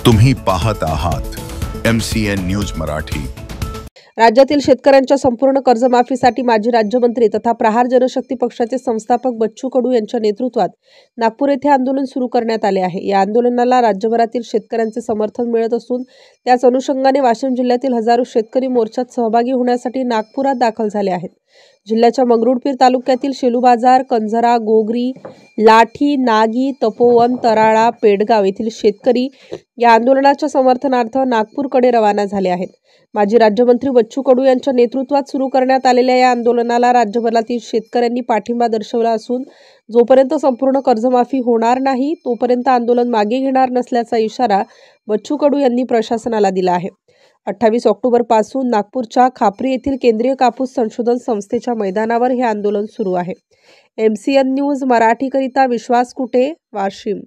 तुम्ही पाहत आहात MCN न्यूज मराठी। राज्यातील शेतकऱ्यांच्या संपूर्ण कर्जमाफीसाठी माजी राज्यमंत्री तथा प्रहार जनशक्ती पक्षाचे संस्थापक बच्चू कडू यांच्या नेतृत्वात नागपूर येथे आंदोलन सुरू करण्यात आले आहे। या आंदोलनाला राज्यभरातील शेतकऱ्यांचे समर्थन मिळत असून त्याच अनुषंगाने वाशिम जिल्ह्यातील हजारो शेतकरी मोर्चात सहभागी होण्यासाठी नागपुरात दाखल झाले आहेत। जिल्ह्याच्या मंगरुळपीर तालुक्यातील शेलू बाजार, कंझरा, गोगरी, लाठी, नागी, तपोवन, तराळा, पेडगाव येथील शेतकरी या आंदोलनाच्या समर्थनार्थ नागपूरकडे रवाना झाले आहेत। माजी राज्यमंत्री बच्चू कडू यांच्या नेतृत्वात सुरू करण्यात आलेल्या या आंदोलनाला राज्यभरातील शेतकऱ्यांनी पाठिंबा दर्शवला असून जोपर्यंत संपूर्ण कर्जमाफी होणार नाही तोपर्यंत आंदोलन मागे घेणार नसल्याचा इशारा बच्चू कडू यांनी प्रशासनाला दिला आहे। 28 ऑक्टोबर पासून नागपूरच्या खापरी येथील केंद्रीय कापूस संशोधन संस्थेच्या मैदानावर हे आंदोलन सुरू आहे। MCN न्यूज मराठीकरिता विश्वास कुटे, वाशिम।